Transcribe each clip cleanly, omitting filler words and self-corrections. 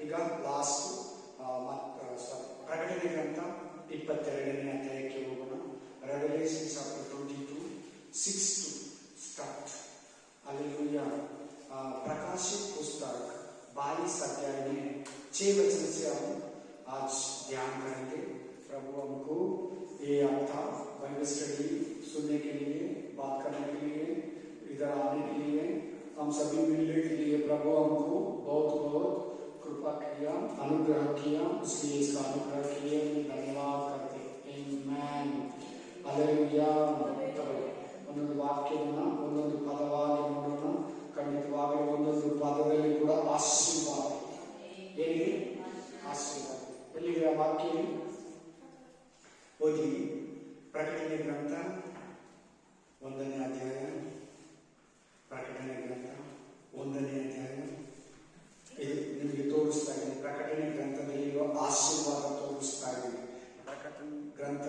ಈಗ ಲಾಸ್ಟ್ ಪ್ರಕಟಣೆ ಗ್ರಂಥ 22ನೇ ಅಧ್ಯಾಯಕ್ಕೆ ಹೋಗೋಣ. Revelation chapter 22 6 to start. Hallelujah. प्रकाशित पुस्तक 22 अध्याय में 6 वचन से हम आज ध्यान करेंगे. प्रभु हमको ये हफ्ता बाइबल स्टडी सुनने के लिए, बात करने के लिए, इधर आने के लिए, हम सभी मिलने के लिए प्रभु हमको बहुत बहुत कृपा किया, अनुग्रह किया. इसलिए इसका अनुग्रह के लिए मैं धन्यवाद करते. आमेन. हालेलुया. ಒಂದೊಂದು ವಾಕ್ಯವನ್ನು ಒಂದೊಂದು ಪದವಾಗಿ ನೋಡೋಣ. ಖಂಡಿತವಾಗಲೂ ಒಂದೊಂದು ಪದದಲ್ಲಿ ಕೂಡ ಆಶೀರ್ವಾದ. ಹೇಗೆ ಆಶೀರ್ವಾದ? ಎಲ್ಲಿಗೆ ವಾಕ್ಯ ಓದಿ. ಪ್ರಕಟಣೆ ಗ್ರಂಥ 1ನೇ ಅಧ್ಯಾಯ. ಪ್ರಕಟಣೆ ಗ್ರಂಥ 1ನೇ ಅಧ್ಯಾಯ ನಿಮಗೆ ತೋರಿಸ್ತಾ ಇದೆ. ಪ್ರಕಟಣೆ ಗ್ರಂಥದಲ್ಲಿರುವ ಆಶೀರ್ವಾದ ತೋರಿಸ್ತಾ ಇದೆ. प्रकटन ग्रंथ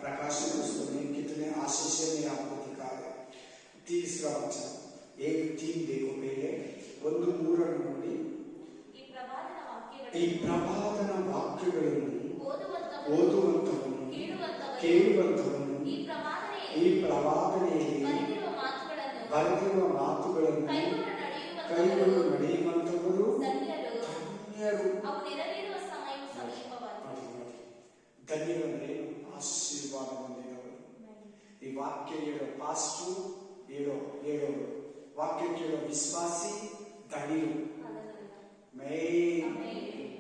प्रकाशन पुस्तक में कितने आशीष में आपको दिखा है. 30वां वचन 1-3 देखो. पहले 1-3 ನೋಡಿ. ಈ ಪ್ರವಾದನ ವಾಕ್ಯಗಳನ್ನು ಓದುವಂತವನು ಕೇಳುವಂತವನು ಈ ಪ್ರವಾದನೆಯಲ್ಲಿ ಬರೆದಿರುವ ಮಾತುಗಳನ್ನು ಕೈಗೊಂಡು ನಡೆಯುವಂತವರು ಧನ್ಯರು. ಧನ್ಯರಂದ್ರೆ ಆಶೀರ್ವಾದ ಹೊಂದಿದವರು. ಈ ವಾಕ್ಯ ಹೇಳೋ ಪಾಸ್ಟರ್, ಹೇಳೋ ವಾಕ್ಯ ಕೇಳೋ ವಿಶ್ವಾಸಿ धन्य. मैं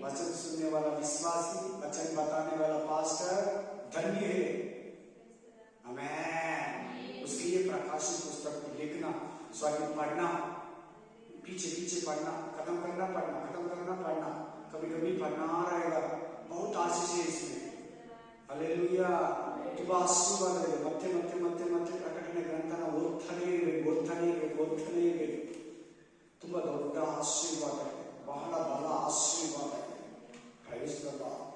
वचन सुनने वाला विश्वासी, वचन बताने वाला पास्टर धन्य है. आमेन. उसके लिए प्रकाशित पुस्तक लिखना, सॉरी पढ़ना, पीछे पीछे पढ़ना, खत्म करना पढ़ना, कभी कभी पढ़ना रहेगा. बहुत आशीष है इसमें. हालेलुया. ತುಂಬಾ ಆಶೀರ್ವಾದ ಇದೆ. ಮತ್ತೆ ಮತ್ತೆ ಮತ್ತೆ ಮತ್ತೆ ಪ್ರಕಟಣೆ ಗ್ರಂಥನ ಓದ್ತಾನೇ ಇರಬೇಕು. ತುಂಬಾ ದೊಡ್ಡ ಆಶೀರ್ವಾದ ಇದೆ, ಬಹಳ ಬಲ ಆಶೀರ್ವಾದ ಇದೆ. Price the lord.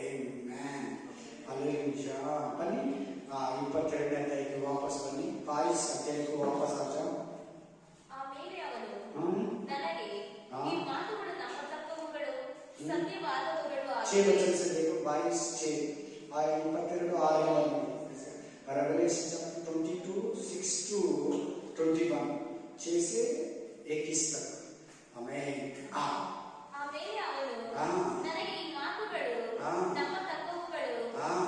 Amen. Hallelujah. ಬನ್ನಿ 22ನೇ ಅಧ್ಯಾಯಕ್ಕೆ ವಾಪಸ್ ಬನ್ನಿ. 22 ಅಧ್ಯಾಯಕ್ಕೆ ವಾಪಸ್ ಆಜ. ಆಮೇಲೆ ಅವನು ನನಗೆ ಈ ಮಾತುಗಳು ನಂಬತಕ್ಕವುಗಳು ಸತ್ಯವಾದವುಗಳು ಆಗಿವೆ. 6 ವಚನ से देखो. 22 6 22 6 रेवलेशन चैप्टर 22 6 to 21 6 से 21 तक. आमेन. ಆಮೇಲೆ ಅವನು ನನಗೆ ಈ ಮಾತುಗಳು ನಂಬತಕ್ಕವುಗಳು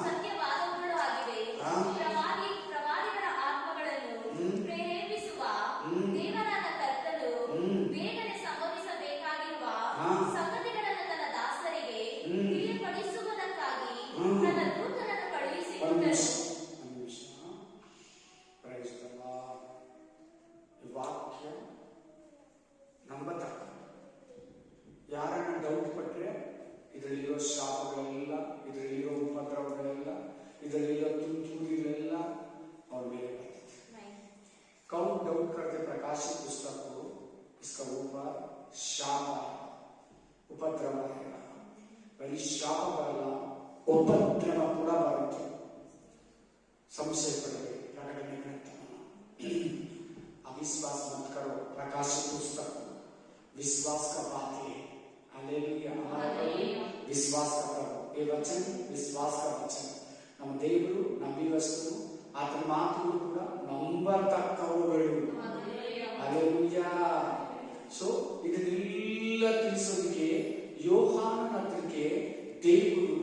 ಸತ್ಯವಾದವುಗಳು ಆಗಿವೆ. ಪ್ರವಾದಿಗಳ ಆತ್ಮಗಳನ್ನು ಪ್ರೇರೇಪಿಸುವ ದೇವರಾದ ಕರ್ತನು ಬೇಗನೆ ಸಂಭವಿಸಬೇಕಾಗಿರುವ ಸಂಗತಿಗಳನ್ನು ತನ್ನ ದಾಸರಿಗೆ ತಿಳಿಯಪಡಿಸುವುದಕ್ಕಾಗಿ ತನ್ನ ದೂತನನ್ನು ಕಳುಹಿಸಿಕೊಟ್ಟನು. ವಾಕ್ಯ ನಂಬತಕ್ಕ. ಯಾರನ್ನ ಡೌಟ್ ಪಟ್ರೆ ಇದರಲ್ಲಿರೋ ಶಾಪಗಳೆಲ್ಲ, ಇದರಲ್ಲಿರೋ ಉಪದ್ರವಗಳೆಲ್ಲ, ಇದರಲ್ಲಿರೋ ತುಂತುರಿಗಳೆಲ್ಲ ಅವ್ರ ಮೇಲೆ बರ್ತದೆ. कौन डाउट करते प्रकाशित पुस्तक को, इसका ऊपर शाप उपद्रव है. बड़ी शाप बरಲ್ಲ, उपद्रव ಕೂಡ ಬರುತ್ತೆ. संशय पड़े प्रकटने ग्रंथ. अविश्वास मत करो. प्रकाशित पुस्तक विश्वास का बात है. हालेलुया. विश्वास का करो. ये वचन विश्वास का वचन. ನಮ್ಮ ದೇವರು ನಂಬಿವಸ್ತನು, ಆತನ ಮಾತುಗಳು ಕೂಡ ನಂಬತಕ್ಕವುಗಳು. ಹಾಲೆಲೂಯಾ. ಸೊ ಇದನ್ನೆಲ್ಲ ತಿಳಿಸೋದಕ್ಕೆ ಯೋಹಾನನ ಹತ್ರಕ್ಕೆ ದೇವರು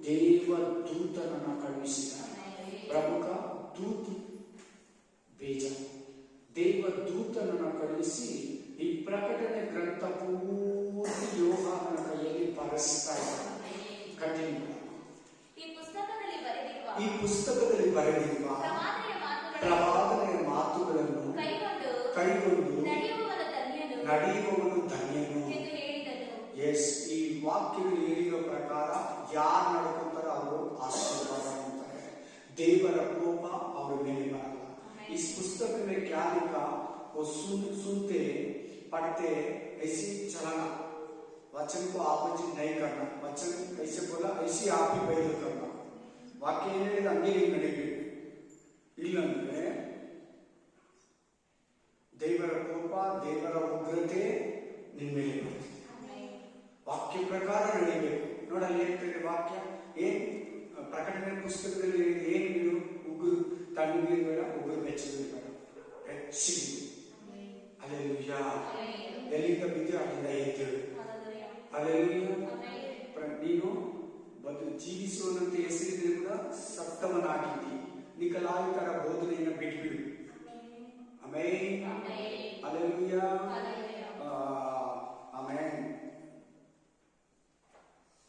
ದೇವದೂತನನ್ನು ಕಳುಹಿಸಿದ್ದಾನೆ. ಪ್ರಮುಖ ದೂತ ಬೇಜ ದೇವದೂತನನ್ನು ಕಳುಹಿಸಿ ಈ ಪ್ರಕಟಣೆ ಗ್ರಂಥ ಪೂರ್ತಿ ಯೋಹಾನನ ಕೈಯಲ್ಲಿ ಬರೆಸ್ತಾ ಇದ್ದಾನೆ. ಕಂಟಿನ್ಯೂ. ಈ ಪುಸ್ತಕದಲ್ಲಿ ಬರೆದಿರುವ ಪ್ರವಾದನೆಯ ಮಾತುಗಳನ್ನು ಕೈಗೊಂಡು ನಡೆಯುವವನು ಧನ್ಯನು. ಎಸ್, ಈ ವಾಕ್ಯಗಳು ಹೇಳಿರೋ ಪ್ರಕಾರ ಯಾರು ನಡ್ಕೊಂತಾರೋ ಅವರು ಆಶೀರ್ವಾದ ಹೊಂದ್ತಾರೆ. ದೇವರ ಕೋಪ ಅವರ ಮೇಲೆ ಬರಲ್ಲ. इस पुस्तक में क्या लिखा वो सुनते पढ़ते ऐसे चलाना. वचन को ऑपोजिट नहीं करना. वचन ऐसे बोला ऐसे आप ही पैदल करना. वाक्य ಏನಿದೆ ಹಂಗೆ ನೀವು ನಡೀಬೇಕು. ಇಲ್ಲಂದ್ರೆ ದೇವರ ಕೋಪ, ದೇವರ ಉಗ್ರತೆ ನಿಮ್ಮ ಮೇಲೆ ಬರ್ತದೆ. ವಾಕ್ಯ ವಾಕ್ಯ ಪ್ರಕಾರ ನಡೀಬೇಕು. ನೋಡಲ್ಲಿ ಹೇಳ್ತಾರೆ ವಾಕ್ಯ ಏನ್ ಪ್ರಕಟಣೆ ಪುಸ್ತಕದಲ್ಲಿ ಏನು ಉಗುರು ತಣ್ಣಗೆ ಬೇಡ, ಉಗುರು ಬೆಚ್ಚಗೆ ಬೇಡ, ಬೆಚ್ಚಗೆ. ಅಲ್ಲೆಲ್ಲೂಯಾ. ಎಲ್ಲಿಂದ ಬಿದ್ದು ಅಲ್ಲಿಂದ ಎದ್ದೇಳು. ಅಲ್ಲೆಲ್ಲೂಯಾ. ನೀನು ಜೀವಿಸುವಂತೆ ಹೆಸರಿದ್ರೆ ಕೂಡ ಸತ್ತವನಾಗಿದ್ದಿ. ನಿಕಲಾಯಿತರ ಬೋಧನೆಯನ್ನು ಬಿಟ್ಬಿಡು. ಆಮೆನ್. ಅಲ್ಲೆಲ್ಲೂಯಾ. ಆಮೆನ್.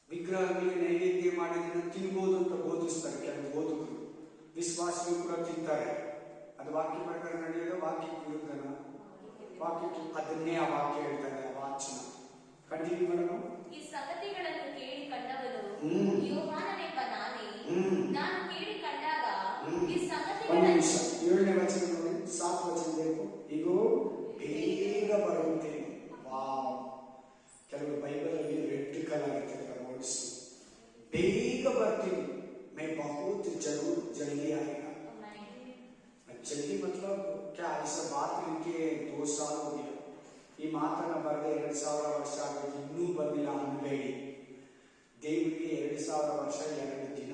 ವಿಗ್ರಹಗಳಿಗೆ ನೈವೇದ್ಯ ಮಾಡಿದ ತಿನ್ಬೋದು ಅಂತ ಬೋಧಿಸ್ತಾರೆ ಕೆಲವು ಬೋಧಕರು. ವಿಶ್ವಾಸಿಗಳು ಕೂಡ ತಿಂತಾರೆ. ಅದು ವಾಕ್ಯ ಪ್ರಕಾರ ನಡೆಯೋದು ವಾಕ್ಯಕ್ಕೆ ವಿರುದ್ಧನ? ವಾಕ್ಯಕ್ಕೆ ಅದನ್ನೇ ಆ ವಾಕ್ಯ ಹೇಳ್ತಾರೆ. ಆ ವಾಚನ ಕಂಟಿನ್ಯೂ ಮಾಡೋಣ. ಈ ಸಂಗತಿಗಳನ್ನು ಕೇಳಿ ಕಂಡವನು ಯೋಹಾನನೆಂಬ ನಾನೇ. ನಾನು ಕೇಳಿ ಕಂಡಾಗ ಈ ಸಂಗತಿಗಳನ್ನು 7ನೇ ವಚನ ನೋಡಿ, 7 ವಚನ ಬೇಕು. ಈಗೋ ಬೇಗ ಬರುತ್ತೇನೆ. ವಾವ್. ಕೆಲವು ಬೈಬಲ್ ಅಲ್ಲಿ ರೆಡ್ ಕಲರ್ ಇರ್ತದೆ ವರ್ಡ್ಸ್. ಬೇಗ ಬರ್ತೀನಿ. मैं बहुत जरूर जल्दी आएगा. जल्दी मतलब क्या? ऐसा बात लिखे 2 साल हो गया. ಈ ಮಾತನ್ನ ಬರೆದ 2000 ವರ್ಷ ಆಗಿದೆ, ಇನ್ನೂ ಬಂದಿಲ್ಲ ಅನ್ಬೇಡಿ. ದೇವರಿಗೆ 2000 ವರ್ಷ 2 ದಿನ.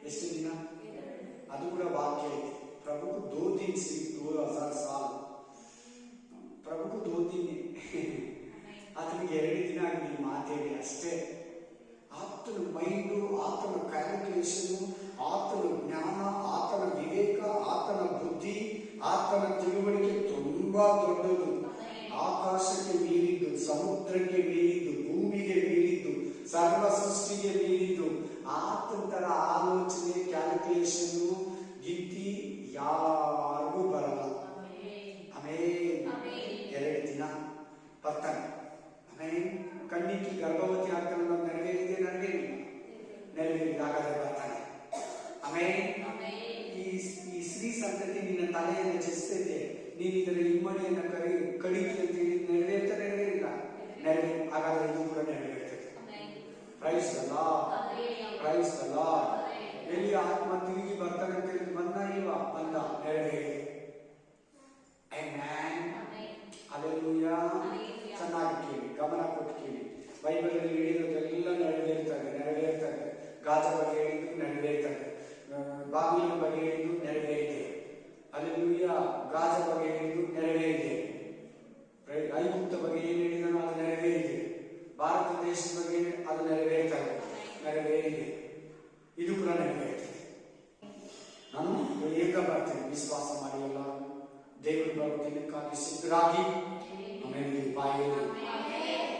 ಎಷ್ಟು ದಿನ? ಅದು ಕೂಡ ವಾಕ್ಯ ಐತಿ. ಪ್ರಭು 2 दिन से 2000 साल. ಪ್ರಭು 2 दिन. ಆತನಿಗೆ 2 ದಿನ ಆಗಿದೆ ಈ ಮಾತೇಳಿ ಅಷ್ಟೇ. ಆತನ ಮೈಂಡು, ಆತನ ಕ್ಯಾಲ್ಕುಲೇಷನ್, ಆತನ ಜ್ಞಾನ, ಆತನ ವಿವೇಕ, ಆತನ ಬುದ್ಧಿ, ಆತನ ತಿಳುವಳಿಕೆ ತುಂಬಾ ದೊಡ್ಡದು. ಆಕಾಶಕ್ಕೆ ಮೀರಿದ್ದು, ಸಮುದ್ರಕ್ಕೆ ಮೀರಿದ್ದು, ಭೂಮಿಗೆ ಮೀರಿದ್ದು, ಸರ್ವ ಸೃಷ್ಟಿಗೆ ಮೀರಿದ್ದು. ಆತನ ತರ ಆಲೋಚನೆ, ಕ್ಯಾಲ್ಕುಲೇಷನ್, ಗಿಂತಿ ಯಾರಿಗೂ ಬರಲ್ಲ. ಆಮೇಲೆ 2 ದಿನ ಬರ್ತಾನೆ. ಆಮೇಲೆ ಕಣ್ಣಿಕ್ಕಿ ಗರ್ಭವತಿ ಆಗ್ತಾನೆ. ನೆರವೇರಿದೆ, ನೆರವೇರಿಲ್ಲ, ಹಾಗಾದ್ರೆ ಬರ್ತಾನೆ. ಆಮೇಲೆ ಈ ಸ್ತ್ರೀ ಸಂತತಿ ನಿನ್ನ ತಲೆಯನ್ನು ಚೆಸ್ತೈತೆ, ನೀನು ಇದರ ಇಮ್ಮಡಿಯನ್ನು ಕಡಿತಿ ಅಂತ ಹೇಳಿ ನೆರವೇರ್ತಾ, ನೆರವೇರಿಲ್ಲ, ಹಾಗಾದ್ರೆ ಇದು ಕೂಡ ನೆರವೇರ್ತದೆ. Praise the Lord, praise the Lord. ಎಲ್ಲಿ ಆತ್ಮ ತಿರುಗಿ ಬರ್ತಾನೆ ಅಂತ ಹೇಳಿ ಬಂದ ಇಲ್ವಾ? ಬಂದ, ನೆರವೇರಿದೆ. ಆಮೆನ್. ಹಲ್ಲೆಲೂಯಾ. ಚೆನ್ನಾಗಿ ಕೇಳಿ, ಗಮನ ಕೊಟ್ಟು ಕೇಳಿ. ಬೈಬಲ್ ಅಲ್ಲಿ ಹೇಳಿರೋದೆಲ್ಲ ನೆರವೇರ್ತದೆ. ಗಾಜ ಬಗ್ಗೆ ಹೇಳಿದ್ದು ನೆರವೇರ್ತದೆ. ಬಾಬಿಲೋನ್ ಬಗ್ಗೆ ಹೇಳಿದ್ದು ನೆರವೇರಿದೆ. ಹಲ್ಲೆಲೂಯಾ. ಗಾಜ ಬಗ್ಗೆ ಹೇಳಿದ್ದು ನೆರವೇರಿದೆ. ಐಗುಪ್ತ ಬಗ್ಗೆ ಏನು ಹೇಳಿದನೋ ಅದು ನೆರವೇರಿದೆ. ಭಾರತ ದೇಶದ ಬಗ್ಗೆ ಅದು ನೆರವೇರಿದೆ. ಇದು ಕೂಡ ನೆರವೇರ್ತದೆ. ನಾನು ಬೇಗ ಬರ್ತೇನೆ, ವಿಶ್ವಾಸ ಮಾಡಿ. ಎಲ್ಲ ದೇವರು ಬರೋ ದಿನಕ್ಕಾಗಿ ಸಿದ್ಧರಾಗಿ. ಆಮೇಲೆ ಬಾಯಲ್ಲಿ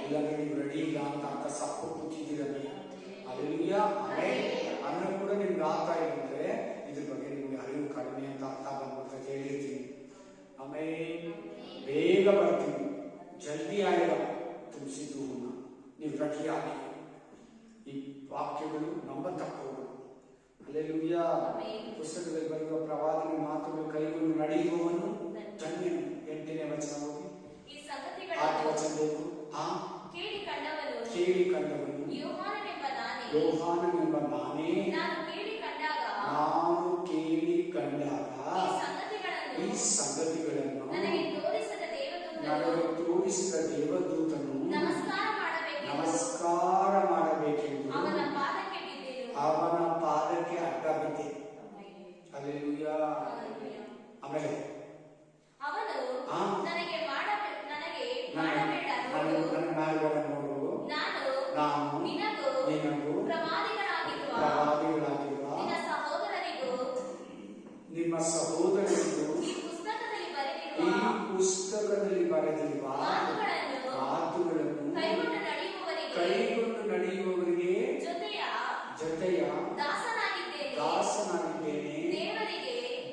ಇಲ್ಲಾಂದ್ರೆ ನೀವು ರೆಡಿ ಇಲ್ಲ ಅಂತ ಅರ್ಥ, ಸಪ್ಪು ಕೂತಿದ್ದೀರಲ್ಲಿ. ಅಲ್ಲೆಲ್ಲೂಯಾ. ಆಮೇಲೆ ಅನ್ನ ಕೂಡ ನಿಮ್ಗೆ ಆಗ್ತಾ ಇಲ್ಲ ಅಂದ್ರೆ ಇದ್ರ ಬಗ್ಗೆ ನಿಮ್ಗೆ ಅರಿವು ಕಡಿಮೆ ಅಂತ ಅರ್ಥ ಬಂದ್ಬಿಡ್ತದೆ ಹೇಳಿರ್ತೀನಿ. ಆಮೇಲೆ ಬೇಗ ಬರ್ತೀನಿ. ಜಲ್ದಿ ಆಯಿಲ್ಲ ತುಳಸಿದ್ದು ನೀವು ರೆಡಿಯಾಗಿ. ಈ ವಾಕ್ಯಗಳು ನಂಬತಕ್ಕವು. ಹಲ್ಲೆಲೂಯಾ. ಪುಸ್ತಕದಲ್ಲಿ ಬರುವ ಪ್ರವಾದನೆ ಮಾತುಗಳು ಕೈಗೊಂಡು ನಡೆಯುವವನು ಧನ್ಯನು. 8ನೇ ವಚನ ಹೋಗಿ 8 ವಚನ ಬೇಕು. ಕೇಳಿ ಕಂಡವನು ಯೋಹಾನನೆಂಬ ನಾನೇ. ನಾನು ಕೇಳಿ ಕಂಡಾಗ ಈ ಸಂಗತಿಗಳನ್ನು ನನಗೆ ತೋರಿಸಿದ ದೇವದೂತನು ನಮಸ್ಕಾರ ಮಾಡಬೇಕೆಂದು ಅವನ ಪಾದಕ್ಕೆ ಅಡ್ಡ ಬಿದ್ದೆ. ಹಲ್ಲೆಲೂಯಾ. ಆಮೇಲೆ ನಾನು ನಿನಗೂ ಪ್ರವಾದಿಗಳಾಗಿರುವ ನಿಮ್ಮ ಸಹೋದರರಿಗೂ ಈ ಪುಸ್ತಕದಲ್ಲಿ ಬರೆದಿರುವ ಮಾತುಗಳನ್ನು ಕೈಗೊಂಡು ನಡೆಯುವವರಿಗೆ ಜೊತೆಯ ದಾಸನಾಗಿದ್ದೇನೆ.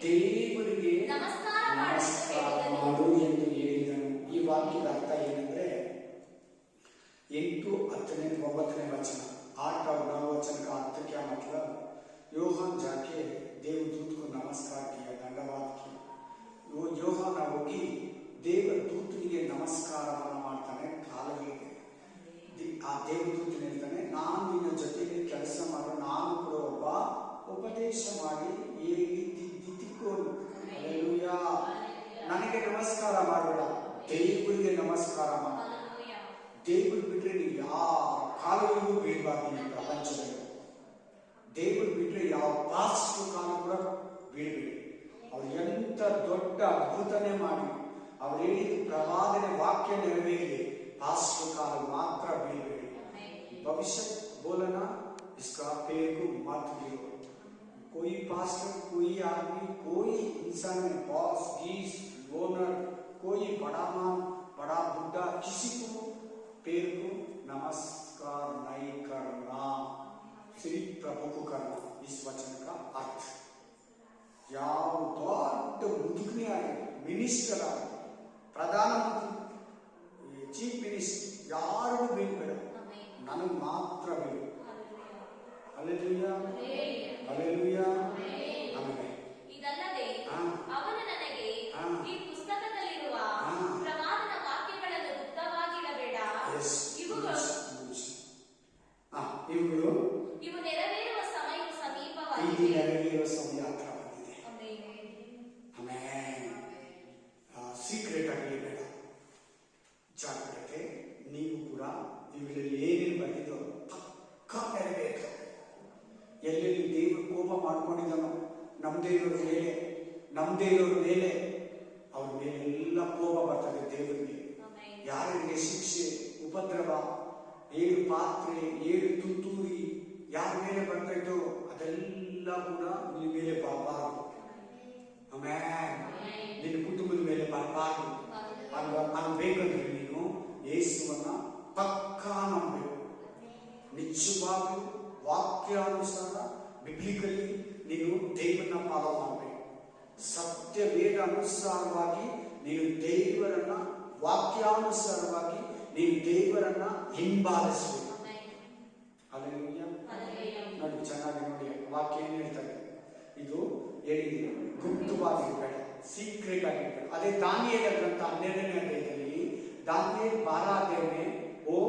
ದೇವರಿಗೆ ನಮಸ್ಕಾರ ಮಾಡು ಎಂದು ಹೇಳಿದನು. ಈ ವಾಕ್ಯದ ಅರ್ಥ ಏನಂದ್ರೆ 8, 10, 9 वचन 8 और 9 वचन का अर्थ क्या मतलब? योहान जाके देवदूत को नमस्कार किया, दंडवाद किया. वो ಯೋಹಾನ ಹೋಗಿ ದೇವದೂತನಿಗೆ ನಮಸ್ಕಾರವನ್ನು ಮಾಡ್ತಾನೆ ಕಾಲಗಳಿಗೆ. ಆ ದೇವದೂತನ ಹೇಳ್ತಾನೆ, ನಾನು ನಿನ್ನ ಜೊತೆಗೆ ಕೆಲಸ ಮಾಡೋ, ನಾನು ಕೂಡ ಒಬ್ಬ ಉಪದೇಶ ಮಾಡಿ ಹೇಳಿ ತಿದ್ದಿಕೊಂಡು. ಹಲ್ಲೆಲೂಯಾ. ನನಗೆ ನಮಸ್ಕಾರ ಮಾಡಬೇಡ, ದೇವರಿಗೆ ನಮಸ್ಕಾರ ಮಾಡ. ದೇವರು ಬಿಟ್ರೆ ನೀವು ಯಾರು ಹೇಳಿದ ಪ್ರವಾದನೆ ವಾಕ್ಯ ನೆರವೇರಿ ಪಾಸ್ಟರ್ ಕಾಲ ಮಾತ್ರ ಬೀಳಬೇಡಿ. ಭವಿಷ್ಯ ಬೋಲನ इसका पेड़ को मत गिरो. कोई पास्टर, कोई आदमी, कोई इंसान में बॉस, गीस, ओनर, कोई बड़ा मान, बड़ा बुढ़ा, किसी को पेड़ को नमस्कार नहीं करना, सिर्फ प्रभु को करना. इस वचन का अर्थ ಯಾವ ದೊಡ್ಡ ಮುದುಕನೇ ಆಗಲಿ, ಮಿನಿಸ್ಟರ್ ಆಗಲಿ, ಪ್ರಧಾನಮಂತ್ರಿ, ಚೀಫ್ ಮಿನಿಸ್ಟರ್, ಯಾರಿಗೂ ಬೀಳ್ಬೇಡ, ನನಗೆ ಮಾತ್ರ ಬೀಳು. Hallelujah, hallelujah. ಆಮೆನ್. ಇದಲ್ಲದೆ ಅವನು ನನಗೆ ಈ ಪುಸ್ತಕದಲ್ಲಿರುವ ಪ್ರವಾದನ ವಾಕ್ಯಗಳನ್ನು ಗುಪ್ತವಾಗಿಡಬೇಡ, ಇವು ನೆರವೇರುವ ಸಮಯ ಸಮೀಪವಾಗಿದೆ. ನೆರವೇರುವ ಸಮಯ ಹತ್ರ ಬಂದಿದೆ. ಆಮೆನ್. ಸೀಕ್ರೆಟ್ ಆಗಿ ಬೇಡ, ಜಾಗ್ರತೆ. ನೀವು ಕೂಡ ಇವುಗಳಲ್ಲಿ ಏನೇನು ಬಂದಿದೋ ಪಕ್ಕ ನೆರವೇರಿತು. ಎಲ್ಲೆಲ್ಲಿ ದೇವರು ಕೋಪ ಮಾಡ್ಕೊಂಡಿದ್ದಾನೋ ನಮ್ಮದೇ ಇರೋರ ಮೇಲೆ ಅವ್ರ ಮೇಲೆ ಎಲ್ಲ ಕೋಪ ಬರ್ತದೆ ದೇವರಿಗೆ. ಯಾರಿಗೆ ಶಿಕ್ಷೆ, ಉಪದ್ರವ, 7 ಪಾತ್ರೆ, 7 ತುತ್ತೂರಿ ಯಾರ ಮೇಲೆ ಬರ್ತಾಯಿದ್ದೋ ಅದೆಲ್ಲ ಕೂಡ ನಿನ್ನ ಮೇಲೆ ಬರಬಾರದು. ಆಮೆನ್. ನಿನ್ನ ಕುಟುಂಬದ ಮೇಲೆ ಬರಬಾರದು. ಅನ್ಬೇಕಂದ್ರೆ ನೀನು ಯೇಸುವನ್ನ ಪಕ್ಕ ನಂಬಬೇಕು. ನಿಜವಾಗ್ಲೂ ವಾಕ್ಯಾನುಸಾರ ಬಿಬ್ಲಿಕಲಿ ನೀನು ದೇವರನ್ನ ಫಾಲೋ ಮಾಡಬೇಕು. ಸತ್ಯ ವೇದ ಅನುಸಾರವಾಗಿ ನೀನು ದೇವರನ್ನ, ವಾಕ್ಯಾನುಸಾರವಾಗಿ ನೀನು ದೇವರನ್ನ ಹಿಂಬಾಲಿಸಬೇಕು. ಹಲ್ಲೆಲೂಯಾ. ನೋಡಿ, ಚೆನ್ನಾಗಿ ನೋಡಿ ವಾಕ್ಯ ಏನ್ ಹೇಳ್ತಾರೆ. ಇದು ಹೇಳಿದೀನಿ, ಗುಪ್ತವಾಗಿರ್ಬೇಡ, ಸೀಕ್ರೆಟ್ ಆಗಿರ್ಬೇಡ. ಅದೇ ದಾನಿಯೇಲ ಗ್ರಂಥ 12ನೇ ಅಧ್ಯಾಯದಲ್ಲಿ दानिएल 12 अध्याय में वो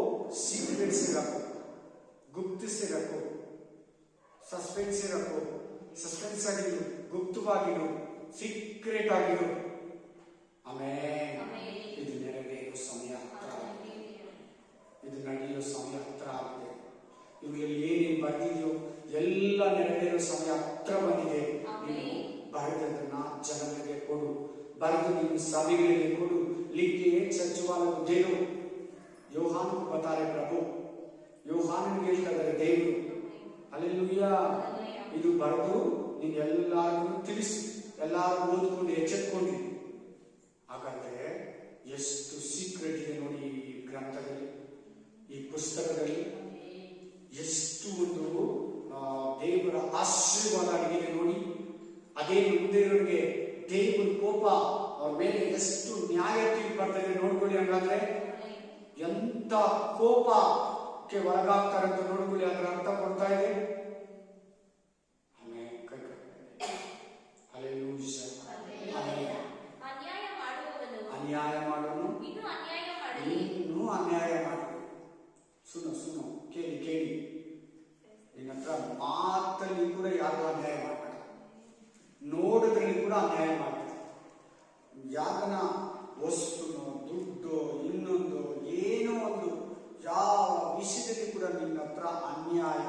सीक्रेट से रखो, गुप्त से रखो, सस्पेंस से रखो, सस्पेंस ಆಗಿರು, ಗುಪ್ತವಾಗಿರು, ಸೀಕ್ರೆಟ್ ಆಗಿರು. ಆಮೆನ್. ಇದು ನೆರವೇರೋ ಸಮಯ ಹತ್ರ ಆಗಿದೆ. ಇದು ನಡೆಯೋ ಸಮಯ ಹತ್ರ ಆಗಿದೆ. ಇವುಗಳಲ್ಲಿ ಏನೇನು ಬರ್ತಿದೆಯೋ ಎಲ್ಲ ನೆರವೇರೋ ಸಮಯ ಹತ್ರ ಬಂದಿದೆ. ನೀನು ಬರೆದದನ್ನ ಜನರಿಗೆ ಕೊಡು, ಬರೆದು ನೀನು ಸಭೆಗಳಿಗೆ ಕೊಡು, लिखिए चर्च वालों को दे दो. योहान को बता रहे प्रभु, ಯೋಹಾನನ ಹೇಳ್ತಾರೆ ದೇವರು. ಹಲ್ಲೆಲೂಯಾ. ಇದು ಬರೆದು ನೀನು ಎಲ್ಲರಿಗೂ ತಿಳಿಸಿ, ಎಲ್ಲರೂ ಓದ್ಕೊಂಡು ಎಚ್ಚೆತ್ಕೊಂಡ್ರಿ. ಹಾಗಾದ್ರೆ ಎಷ್ಟು ಸೀಕ್ರೆಟ್ ಇದೆ ನೋಡಿ ಈ ಗ್ರಂಥದಲ್ಲಿ, ಈ ಪುಸ್ತಕದಲ್ಲಿ. ಎಷ್ಟು ಒಂದು ದೇವರ ಆಶೀರ್ವಾದ ಆಗಿದೆ ನೋಡಿ. ಅದೇ ಮುಂದೆ ಇರೋರಿಗೆ ದೇವರ ಕೋಪ ಅವ್ರ ಮೇಲೆ ಎಷ್ಟು ನ್ಯಾಯ ತೀರ್ಪು ಬರ್ತದೆ ನೋಡ್ಕೊಳ್ಳಿ. ಹಂಗಾದ್ರೆ ಎಂತ ಕೋಪಕ್ಕೆ ಒಳಗಾಗ್ತಾರೆ ಅಂತ ನೋಡ್ಕೊಳ್ಳಿ. ಅದರ ಅರ್ಥ ಕೊಡ್ತಾ ಇದೆ. ಅನ್ಯಾಯ ಮಾಡೋನು ಇನ್ನೂ ಅನ್ಯಾಯ ಮಾಡು. ಸುನು ಕೇಳಿ ನಿನ್ನ ಹತ್ರ ಮಾತಲ್ಲಿ ಕೂಡ ಯಾರು ಅನ್ಯಾಯ ಮಾಡಬೇಡ, ನೋಡೋದ್ರಲ್ಲಿ ಕೂಡ ಅನ್ಯಾಯ ಮಾಡಬೇಡ. ಯಾಕನ ವಸ್ತುನೋ ದುಡ್ಡು ಇನ್ನೊಂದು ಏನೋ ಒಂದು ಯಾವ ವಿಷಯದಲ್ಲಿ ಕೂಡ ನಿನ್ನ ಹತ್ರ ಅನ್ಯಾಯ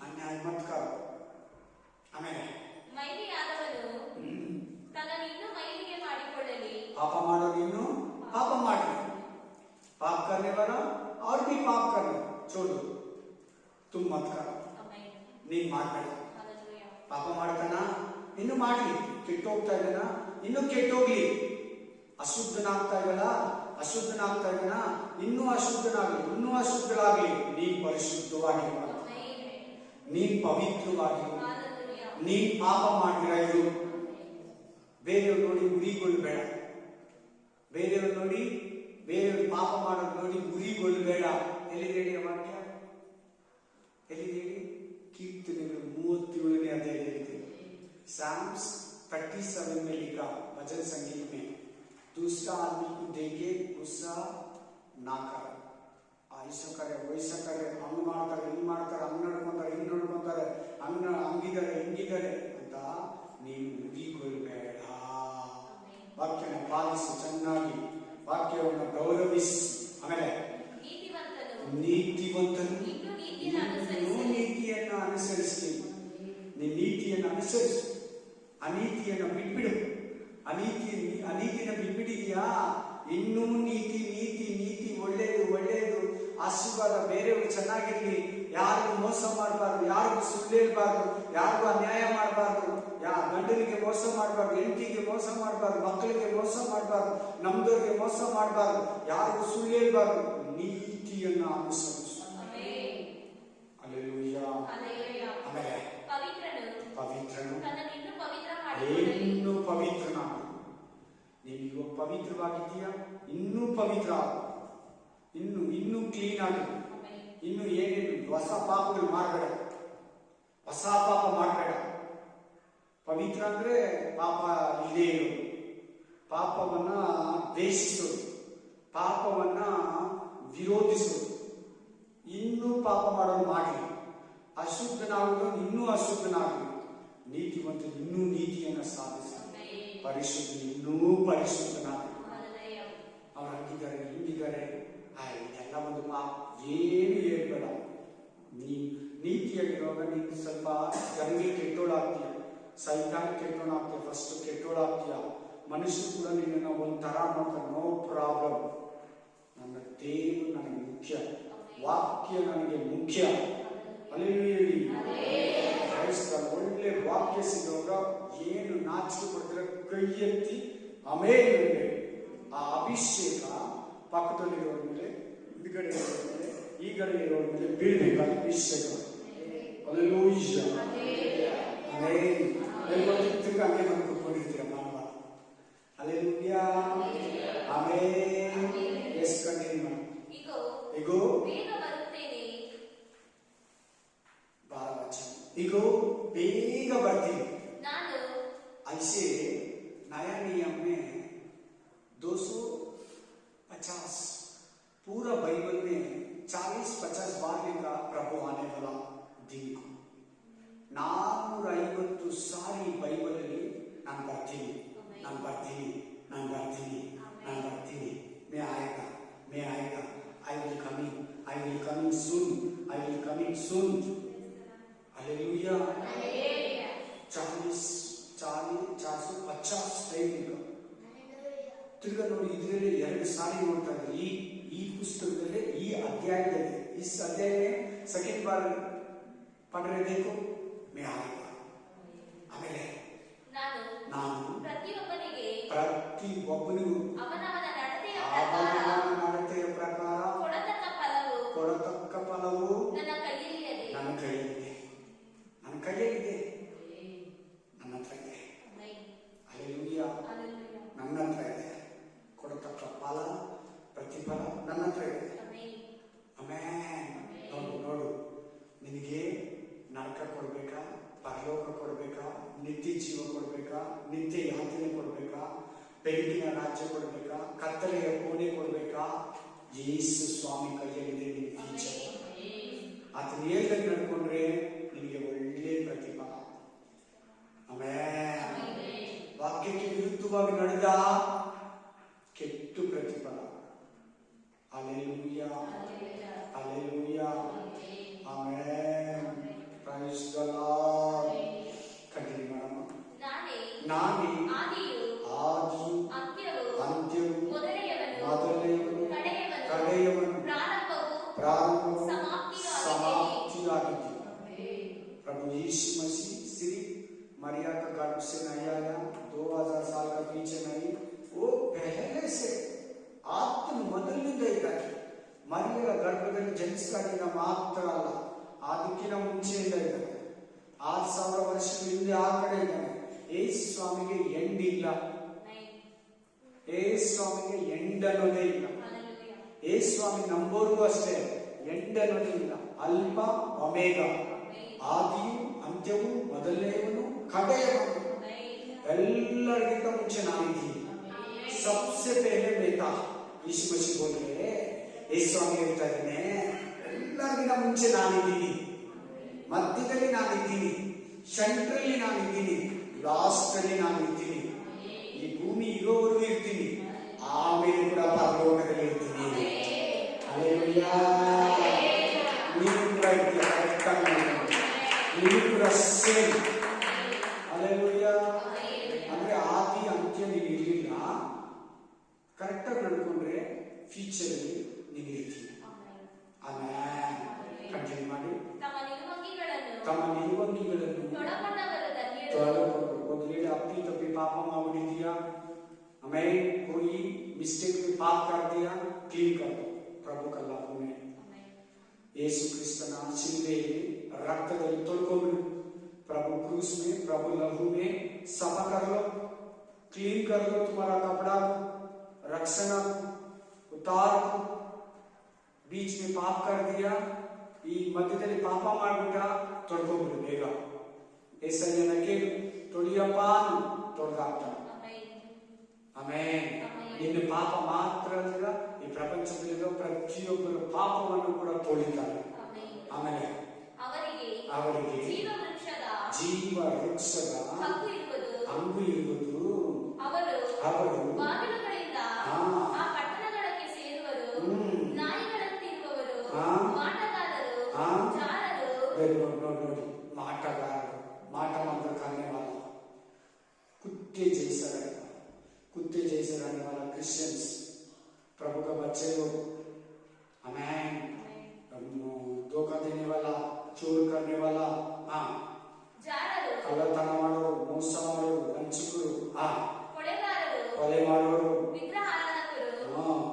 ಅನ್ಯಾಯ ಮತ್ ಕರೋ. ಆಮೇಲೆ ಪಾಪ ಮಾಡೋರು ಇನ್ನು ಪಾಪ ಮಾಡಿ, ಪಾಪ करने वाला और भी पाप करना छोड़ दो, तुम मत करो. ನೀನ್ ಮಾಡಬೇಡ. ಪಾಪ ಮಾಡ್ತಾನ, ಇನ್ನು ಮಾಡ್ಲಿ. ಕೆಟ್ಟೋಗ್ತಾ ಇದ್ದಾನ, ಇನ್ನು ಕೆಟ್ಟೋಗ್ಲಿ. ಅಶುದ್ಧನಾಗ್ತಾ ಇದ್ದಾನ, ಇನ್ನೂ ಅಶುದ್ಧನಾಗ್ಲಿ, ಇನ್ನೂ ಅಶುದ್ಧರಾಗ್ಲಿ. ನೀನ್ ಪರಿಶುದ್ಧವಾಗಿರು, ನೀನ್ ಪವಿತ್ರವಾಗಿರು, ನೀನ್ ಪಾಪ ಮಾಡಿರ ಇರು. ಬೇರೆಯವ್ರು ನೋಡಿ ಉರಿಗೊಳ್ಬೇಡ. ಬೇರೆಯವ್ರು ನೋಡಿ, ಬೇರೆಯವ್ರು ಪಾಪ ಮಾಡೋದು ನೋಡಿ ಉರಿಗೊಳ್ಬೇಡ. ಎಲ್ಲಿದೆ ವಾಕ್ಯ? ಎಲ್ಲಿದೆ? कीर्तनेಗಳು 37ನೇ अध्याय साम्स 37 में लिखा, भजन संगीत में, दूसरा आदमी को देखे गुस्सा ना कर. ऐसा करे वैसा करे, ಹಂಗ ಮಾಡ್ತಾರೆ, ಹಿಂಗ್ ಮಾಡ್ತಾರೆ, ಹಂಗ್ ನಡ್ಕೊಂತಾರೆ, ಹಿಂಗ್ ನಡ್ಕೊಂತಾರೆ, ಹಂಗಿದ್ದಾರೆ ಹಿಂಗಿದ್ದಾರೆ ಅಂತ ನೀನು ಉರಿಗೊಳ್ಬೇಡ. ವಾಕ್ಯನ ಪಾಲಿಸಿ, ಚೆನ್ನಾಗಿ ವಾಕ್ಯವನ್ನು ಗೌರವಿಸಿ. ಆಮೇಲೆ ನೀತಿವಂತನು ನೀತಿಯನ್ನು ಅನುಸರಿಸ್ತೀನಿ. ನೀನು ನೀತಿಯನ್ನು ಅನುಸರಿಸು. ಅನೀತಿಯನ್ನು ಬಿಟ್ಬಿಡು. ಅನೀತಿನ ಬಿಟ್ಬಿಟ್ಟಿದೀಯಾ? ಇನ್ನೂ ನೀತಿ ನೀತಿ ನೀತಿ, ಒಳ್ಳೇದು ಒಳ್ಳೇದು, ಆಶೀರ್ವಾದ, ಬೇರೆಯವರು ಚೆನ್ನಾಗಿರ್ಲಿ, ಯಾರಿಗೂ ಮೋಸ ಮಾಡಬಾರ್ದು, ಯಾರಿಗೂ ಸುಳ್ಳು ಹೇಳ್ಬಾರ್ದು, ಯಾರಿಗೂ ಅನ್ಯಾಯ ಮಾಡಬಾರ್ದು, ಗಂಡನಿಗೆ ಮೋಸ ಮಾಡಬಾರ್ದು, ಹೆಂಡತಿಗೆ ಮೋಸ ಮಾಡಬಾರ್ದು, ಮಕ್ಕಳಿಗೆ ಮೋಸ ಮಾಡಬಾರ್ದು, ನಮ್ದವ್ರಿಗೆ ಮೋಸ ಮಾಡಬಾರ್ದು, ಯಾರಿಗೂ ಸುಳ್ಳು ಹೇಳ್ಬಾರ್ದು, ನೀತಿಯನ್ನು ಅನುಸರಿಸು. ಹಲ್ಲೆಲೂಯಾ. ಆಮೇಲೆ ಪವಿತ್ರನು ಇನ್ನೂ ಪವಿತ್ರನಾಗು. ನೀನು ಇವಾಗ ಪವಿತ್ರವಾಗಿದ್ದೀಯಾ? ಇನ್ನೂ ಪವಿತ್ರ ಆಗು, ಇನ್ನೂ ಕ್ಲೀನ್ ಆಗಿ, ಇನ್ನು ಏನೇನು ಹೊಸ ಪಾಪಗಳು ಮಾಡಬೇಡ, ಹೊಸ ಪಾಪ ಮಾಡಬೇಡ. ಪವಿತ್ರ ಅಂದ್ರೆ ಪಾಪ ಇಲ್ಲೇ ಇರೋದು, ಪಾಪವನ್ನ ದ್ವೇಷಿಸೋದು, ಪಾಪವನ್ನ ವಿರೋಧಿಸೋದು. ಇನ್ನೂ ಪಾಪ ಮಾಡೋದು ಮಾಡಿ, ಅಶುದ್ಧನಾಗುವುದು ಇನ್ನೂ ಅಶುದ್ಧನಾಗಲಿ, ನೀತಿವಂತ ಇನ್ನೂ ನೀತಿಯನ್ನು ಸಾಧಿಸ, ಪರಿಶುದ್ಧ ಇನ್ನೂ ಪರಿಶುದ್ಧನಾಗಲಿ. ಅವ್ರು ಹಂಗಿದ್ದಾರೆ ಹಿಂಗಿದ್ದಾರೆ, ಇದೆಲ್ಲ ಒಂದು ಪಾಪ, ಏನು ಹೇಳ್ಬೇಡ. ನೀತಿಯಾಗಿರುವಾಗ ನೀನು ಸ್ವಲ್ಪ ಜನರಿಗೆ ಕೆಟ್ಟೋಳಾಗ್ತೀಯ, ಸೈತಾನ ಕೆಟ್ಟೋಳಾಗ್ತೀಯ, ಫಸ್ಟ್ ಕೆಟ್ಟೋಳಾಗ್ತೀಯ. ಮನುಷ್ಯರು ಕೂಡ ನಿನ್ನನ್ನು ಒಂಥರ ನೋಡ್ತಾರೆ, ನೋ ಪ್ರಾಬ್ಲಮ್, ನನ್ನ ದೇವರು ನನಗೆ ಮುಖ್ಯ, ವಾಕ್ಯ ನನಗೆ ಮುಖ್ಯ. ಅಲ್ಲಿ ಒಳ್ಳೆ ವಾಕ್ಯ ಸಿಗುವಾಗ ಏನು ನಾಚಿಕೆ ಪಡ್ತಾರೆ, ಕೈ ಎತ್ತಿ ಆಮೇಲೆ ಆ ಅಭಿಷೇಕ ಪಕ್ಕದಲ್ಲಿರೋರ ಮೇಲೆ, ಹಿಂದ್ಗಡೆ ಇರೋರ ಮೇಲೆ, ಈ ಕಡೆ ಇರೋರ ಮೇಲೆ ಬೀಳ್ಬೇಕು. ಅಭಿಷೇಕ ತಿರ್ಗ ಹಂಗೆ ಬಂದು ಕುತ್ಕೊಂಡಿರ್ತೀರ ಮಾವ. ಹಲ್ಲೆಲೂಯಾ. ಆಮೇಲೆ ಎಷ್ಟು ಕಂಟಿನ್ಯೂ ಮಾಡಿ. ಇಗೋ इगो बेग बढ़ती ऐसे नया नियम में 250 पूरा बाइबल में 40-50 बार लिखा प्रभु आने वाला दिन को. 450 सारी बाइबल ನಾನು ಬರ್ತೀನಿ, मैं आएगा, I will coming soon. Hallelujah. 450 time ಈಗ ತಿರ್ಗಾ ನೋಡಿ. ಇದರಲ್ಲಿ 2 ಸಾರಿ ನೋಡ್ತಾ ಇದ್ದೀವಿ ಈ ಪುಸ್ತಕದಲ್ಲಿ, ಈ ಅಧ್ಯಾಯದಲ್ಲಿ. इस अध्याय में सेकंड बार पढ़ रहे देखो, मैं आएगा. ಆಮೇಲೆ ನಾನು ಪ್ರತಿಯೊಬ್ಬನಿಗೂ ಅವನವನ ನಡತೆಯ ಪ್ರಕಾರ ಕೊಡತಕ್ಕ ಫಲವು ನನ್ನ ಕೈಯಲ್ಲಿದೆ, ನನ್ನ ಹತ್ರ ಇದೆ. ಹಲ್ಲೆಲೂಯಾ. ನನ್ನ ಹತ್ರ ಇದೆ, ಕೊಡತಕ್ಕ ಫಲ, ಪ್ರತಿಫಲ ನನ್ನ ಹತ್ರ ಇದೆ. ಆಮೆನ್. ನೋಡು, ನಿನಗೆ ನರಕ ಕೊಡ್ಬೇಕಾ, ಪರಲೋಕ ಕೊಡ್ಬೇಕಾ, ನಿತ್ಯ ಜೀವ ಕೊಡ್ಬೇಕಾ, ನಿತ್ಯ ಯಾತನೆ ಕೊಡ್ಬೇಕಾ, ಬೆಳಕಿನ ರಾಜ್ಯ ಕೊಡ್ಬೇಕಾ, ಕತ್ತಲೆಯ ಕೋಣೆ ಕೊಡ್ಬೇಕಾ? ಯೇಸು ಸ್ವಾಮಿ ಕೈಯಲ್ಲಿದೆ ನಿನ್ನ ಫ್ಯೂಚರ್. ಆತನ ಹೇಳ್ದಂಗೆ ನಡ್ಕೊಂಡ್ರೆ ನಿನಗೆ ಒಳ್ಳೆ ಪ್ರತಿಫಲ. ಆಮೆನ್. ವಾಕ್ಯಕ್ಕೆ ವಿರುದ್ಧವಾಗಿ ನಡೆದ ಕೆಟ್ಟು ಪ್ರತಿಫಲ. Hallelujah. Amen. Price the lord. Continue ಮಾಡೋಣ. ನಾನೇ ಆದಿಯು ಅಂತ್ಯವು ಮೊದಲನೆಯವನು ಕಡೆಯವನು ಪ್ರಾರಂಭವು समाप्ति. प्रभु यीशु मसीह सिर्फ मरिया का गर्भ से नहीं आया, 2000 साल का पीछे नहीं, वो पहले से आत्म ಮೊದಲಿನಿಂದ ಇದ್ದಾನೆ. ಮರಿಯರ ಗರ್ಭದಲ್ಲಿ ಜನಿಸಿದಾಗ ಮಾತ್ರ ಅಲ್ಲ, ಅದಕ್ಕಿಂತ ಮುಂಚೆಯಿಂದ ಇದ್ದಾನೆ. 6000 ವರ್ಷಗಳ ಹಿಂದೆ ಆ ಕಡೆ ಇದ್ದಾನೆ. ಯೇಸು ಸ್ವಾಮಿಗೆ ಎಂಡ್ ಇಲ್ಲ, ಯೇಸು ಸ್ವಾಮಿಗೆ ಎಂಡ್ ಅನ್ನೋದೇ ಇಲ್ಲ. ಯೇಸು ಸ್ವಾಮಿ ನಂಬೋರ್ಗೂ ಅಷ್ಟೇ ಎಂಡ್ ಅನ್ನೋದೇ ಇಲ್ಲ. ಅಲ್ಪ ಒಮೇಗ, ಆದಿಯು ಅಂತ್ಯವು, ಮೊದಲನೆಯವನು ಕಡೆಯವನು. ಎಲ್ಲರಿಗಿಂತ ಮುಂಚೆ ನಾನಿದ್ದೀನಿ. ಸಬ್ಸೆ ಪೆಹಲೆ ಮೇತಾ ಯೀಶು ಮಸೀಹ್ ಬೋಲ್ರೆ, ಯೇಸು ಸ್ವಾಮಿ ಹೇಳ್ತಾ ಇದ್ದಾನೆ, ಎಲ್ಲರಿಗಿಂತ ಮುಂಚೆ ನಾನಿದ್ದೀನಿ, ಮಧ್ಯದಲ್ಲಿ ನಾನಿದ್ದೀನಿ, ಸೆಂಟ್ರಲ್ಲಿ ನಾನಿದ್ದೀನಿ, ಲಾಸ್ಟ್ ಅಲ್ಲಿ ನಾನಿರ್ತೀನಿ. ಈ ಭೂಮಿ ಇರೋವರೆಗೂ ಇರ್ತೀನಿ, ಆಮೇಲೆ ಕೂಡ ಪರಲೋಕದಲ್ಲಿ ಇರ್ತೀನಿ. ಹಲ್ಲೆಲೂಯಾ. ನೀವು ಕೂಡ ಇರ್ತೀಯ, ನೀವು ಕೂಡ ಸೇಮ್. ಹಲ್ಲೆಲೂಯಾ. ಕರೆಕ್ಟಾಗಿ ನಡ್ಕೊಂಡ್ರೆ ಫ್ಯೂಚರಲ್ಲಿ ನೀವು ಇರ್ತೀವಿ. ಆಮೇಲೆ ಕಂಟಿನ್ಯೂ ಮಾಡಿ. ತಮ್ಮ ನಿಲುವಂಗಿಗಳನ್ನು ತೊಳೆದುಕೊಂಡು. ಒಂದು ವೇಳೆ ಅಪ್ಪಿ ತಪ್ಪಿ ಪಾಪ ಮಾಡಿದೀಯಾ, ಆಮೇಲೆ कोई मिस्टेक में पाप कर दिया, क्लीन कर दो. प्रभु का लागू में यीशु क्रिस्तನ ಶಿಲುಬೆಯಲ್ಲಿ ರಕ್ತದಲ್ಲಿ ತೊಳ್ಕೊಂಡು प्रभु क्रूस में, प्रभु लहू में सफा कर लो, क्लीन कर लो तुम्हारा कपड़ा, रक्षण उतार. बीच में पाप कर दिया, ಈ ಮಧ್ಯದಲ್ಲಿ ಪಾಪ ಮಾಡಿಬಿಟ್ಟ, ತೊಳ್ಕೊಂಡ್ಬಿಡು ಬೇಗ. ಏಸಯ್ಯನ ಕೇಳು, ತೊಳಿಯಪ್ಪ, ತೊಳೆದಾಗ್ತಾನೆ. ಆಮೇಲೆ ನಿನ್ನ ಪಾಪ ಮಾತ್ರ ಅಲ್ಲ, ಈ ಪ್ರಪಂಚದಲ್ಲಿರೋ ಪ್ರತಿಯೊಬ್ಬರ ಪಾಪವನ್ನು ಕೂಡ ತೊಳಿತಾರೆ. ಆಮೇಲೆ ಅವರಿಗೆ ಜೀವ ವೃಕ್ಷದ ಹಂಗು ಇರುವುದು. ಅವರು ನೋಡಿ, ಮಾಟಗಾರರು, ಮಾಟ ಮಾತ್ರ करने वाला, कुत्ते जैसा रहने वाला क्रिश्चियंस, प्रभु का बच्चे लोग, आमेन. धोखा देने वाला, चोर करने वाला, ಕಳ್ಳತನ ಮಾಡೋರು, ಮೋಸ ಮಾಡೋರು, ವಂಚಕರು, ಕೊಲೆ ಮಾಡೋರು,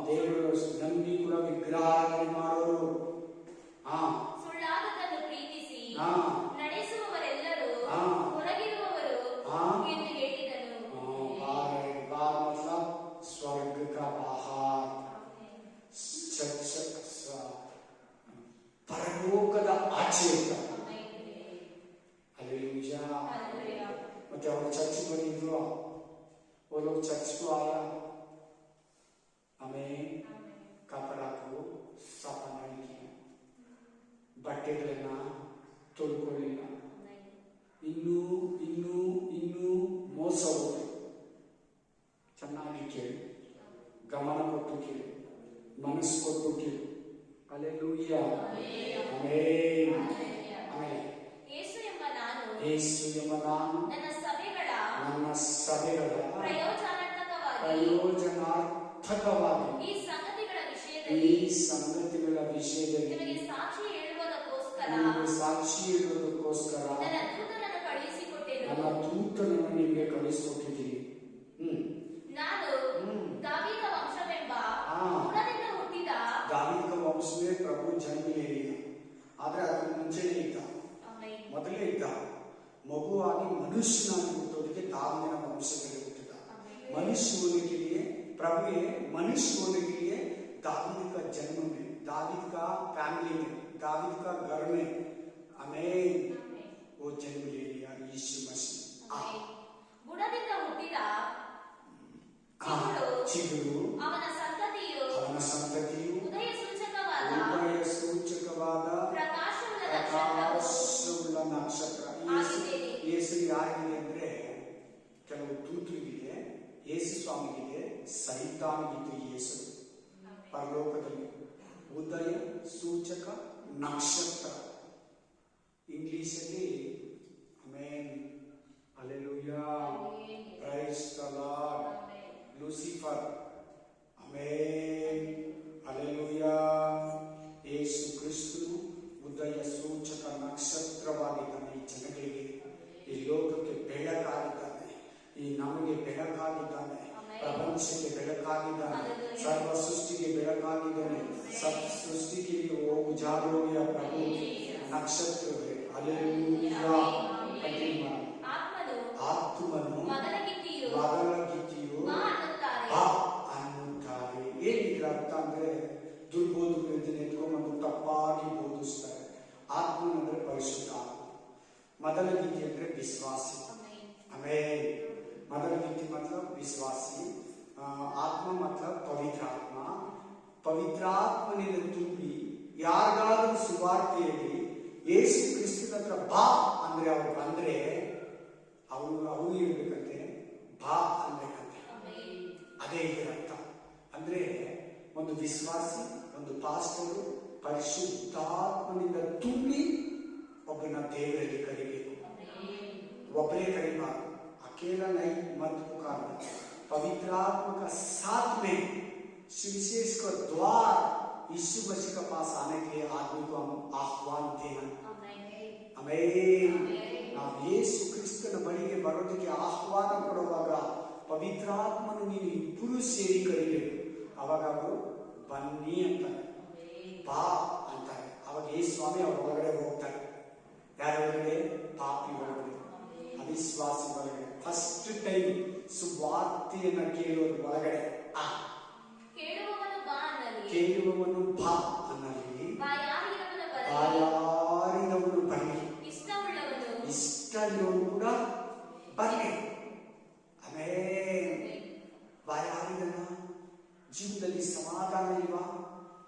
ದೇವರು ನಂಬಿ ಕೂಡ ವಿಗ್ರಹಾರಾಧನೆ ಮಾಡೋರು, ಸುಳ್ಳಾದದ್ದನ್ನು ಪ್ರೀತಿಸಿ ನಡೆಸುವವರೆಲ್ಲರೂ ಹೊರಗಿರುವವರು ಎಂದು ಹೇಳಿದನು. मतलब स्वर्ग का बाहर, ಪರಲೋಕದ ಆಚೆ. हालेलुया. ಮತ್ತೆ ಅವರು ಚರ್ಚ್ ಬಂದಿದ್ರು, वो लोग चर्च को आया, हमें कपड़ा को साफ नहीं किया, ಬಟ್ಟೆಗಳನ್ನ ತೊಳ್ಕೊಳ್ಳಿಲ್ಲ. ಇನ್ನೂ ಇನ್ನೂ ಇನ್ನೂ ಮೋಸ ಹೋಗುತ್ತೆ. ಚೆನ್ನಾಗಿ ಕೇಳಿ, ಗಮನ ಕೊಟ್ಟು ಕೇಳಿ, ಮನಸ್ಸು ಕೊಟ್ಟು ಕೇಳಿ. ಹಲ್ಲೆಲೂಯಾ. ಆಮೆನ್. ಆಮೆನ್. ಯೇಸು ಎಂಬ ನಾನು ನನ್ನ ಸಭೆಗಳ ಪ್ರಯೋಜನಾರ್ಥಕವಾಗಿ ಈ ಸಂಗತಿಗಳ ವಿಷಯದಲ್ಲಿ ನಿಮಗೆ ಸಾಕ್ಷಿ ಹೇಳುವುದಕ್ಕೋಸ್ಕರ ನನ್ನ ದೂತನನ್ನು ನಿಮಗೆ ಕಳಿಸಿಕೊಟ್ಟಿದ್ದೀನಿ. ನಾನು ದಾವೀದ ವಂಶವೆಂಬ ಗುಣದಿಂದ ಹುಟ್ಟಿದ ದಾವೀದ ವಂಶವೇ ಪ್ರಭು ಜನ್ಮ ಹೇಳಿದ. ಆದ್ರೆ ಅದರ ಮುಂಚೆನೇ ಇದ್ದ, ಮೊದಲೇ ಇದ್ದ. ಮಗುವಾಗಿ ಮನುಷ್ಯನಾಗಿ ಹುಟ್ಟೋದಕ್ಕೆ ದಾವೀದನ ವಂಶದಲ್ಲಿ ಹುಟ್ಟಿದ. मनुष्य होने के लिए, प्रभु ये मनुष्य होने के लिए दावीद का जन्म में, दावीद का फैमिली में, दावीद का घर में हमें वो जन्म ले लिया यीशु मसीह. ಗುಣದಿಂದ ಹುಟ್ಟಿದ ಚಿಗುರು, ಅವನ ಸಂತತಿಯು ಉದಯ ಸೂಚಕವಾದ ಪ್ರಕಾಶವುಳ್ಳ ನಕ್ಷತ್ರ. ಯೇಸು ಯಾರಿಗೆ ಅಂದ್ರೆ ಕೆಲವು ದೂತರಿಗಿದೆ, ಯೇಸು ಸ್ವಾಮಿಗಿದೆ, ಸೈತಾನಿಗಿದೆ. ಯೇಸು ಪರಲೋಕದಲ್ಲಿ ಉದಯ ಸೂಚಕ ನಕ್ಷತ್ರ. ಇಂಗ್ಲಿಷಲ್ಲಿ amen, hallelujah, praise the Lord, Lucifer, amen, hallelujah. Yesu ಕ್ರಿಸ್ತನು ಉದಯ ಸೂಚಕ ನಕ್ಷತ್ರವಾಗಿದ್ದಾನೆ. ಈ ಜನಗಳಿಗೆ, ಈ ಲೋಕಕ್ಕೆ ಬೆಳಕಾಗಿದ್ದಾನೆ, ಈ ನಮಗೆ ಬೆಳಕಾಗಿದ್ದಾನೆ, ಪ್ರಪಂಚಕ್ಕೆ ಬೆಳಕಾಗಿದ್ದಾನೆ, ಸರ್ವ ಸೃಷ್ಟಿಗೆ ಬೆಳಕಾಗಿದ್ದಾನೆ. सब सृष्टि के लिए वो उजाड़ हो गया प्रभु, नक्षत्र है. हालेलुया. ಆತ್ಮನು ಮೊದಲಗಿತ್ತಿಯು ಅನ್ನುತ್ತಾರೆ. ಏನಿದ್ರ ಅರ್ಥ ಅಂದ್ರೆ, ದುರ್ಬೋಧಕರು ಇದನ್ನ ಎತ್ಕೊಂಡ್ಬಂದು ತಪ್ಪಾಗಿ ಬೋಧಿಸ್ತಾರೆ. ಆತ್ಮನಂದ್ರೆ ಪರಿಶುದ್ಧ ಆತ್ಮ, ಮೊದಲಗಿತ್ತಿ ಅಂದ್ರೆ ವಿಶ್ವಾಸಿ. ಆಮೇಲೆ ಮೊದಲಗಿತ್ತಿ मतलब ವಿಶ್ವಾಸಿ, ಆತ್ಮ मतलब ಪವಿತ್ರ ಆತ್ಮ. ಪವಿತ್ರಾತ್ಮನಿಂದ ತುಂಬಿ ಯಾರಿಗಾದ್ರೂ ಸುವಾರ್ತೆಯಲ್ಲಿ ಯೇಸು ಕ್ರಿಸ್ತನ ಹತ್ರ ಬಾ ಅಂದ್ರೆ ಅವ್ರು ಬಂದ್ರೆ ಅವರು ಇರ್ಬೇಕಂತೆ, ಬಾ ಅನ್ಬೇಕಂತೆ. ಅದೇ ಇದರ ಅರ್ಥ. ಅಂದ್ರೆ ಒಂದು ವಿಶ್ವಾಸಿ, ಒಂದು ಪಾಸ್ಟರು ಪರಿಶುದ್ಧಾತ್ಮನಿಂದ ತುಂಬಿ ಒಬ್ಬನ ದೇವರಲ್ಲಿ ಕರಿಬೇಕು. ಒಬ್ಬರೇ ಕರಿಬಾರ್ದು, ಅಕೇಲ ನೈ ಮತ್ ಪುಕಾರ, पवित्र आत्मा का साथ में सुविशेष का द्वार यीशु मसीह के पास आने के लिए आदमी को हम आह्वान देना। आमीन। ನಾವು ಯೇಸು ಕ್ರಿಸ್ತನ ಬಳಿಗೆ ಬರೋದಕ್ಕೆ ಆಹ್ವಾನ ಕೊಡುವಾಗ ಪವಿತ್ರಾತ್ಮನು ನೀವು ಇಬ್ಬರು ಸೇರಿ ಕರೀಬೇಕು. ಅವಾಗ ಅವರು ಬನ್ನಿ ಅಂತಾರೆ, ಬಾ ಅಂತಾರೆ. ಅವಾಗ ಯೇಸು ಸ್ವಾಮಿ ಅವ್ರ ಒಳಗಡೆ ಹೋಗ್ತಾರೆ. ಯಾರ ಒಳಗಡೆ? ಪಾಪಿ ಒಳಗಡೆ, ಅವಿಶ್ವಾಸಿ ಒಳಗಡೆ. ಫಸ್ಟ್ ಟೈಮ್ ಸುವಾರ್ತೆಯನ್ನ ಕೇಳುವ ಒಳಗಡೆ ಕೇಳುವವನು ಬಾ ಅನ್ನಲಿ, ಬಾಯಾರಿದವನು ಬನ್ನಿ, ಇಷ್ಟವನು ಕೂಡ ಬನ್ನಿ. ಆಮೇಲೆ ಬಾಯಾರಿದನ ಜೀವನದಲ್ಲಿ ಸಮಾಧಾನ ಇಲ್ವಾ?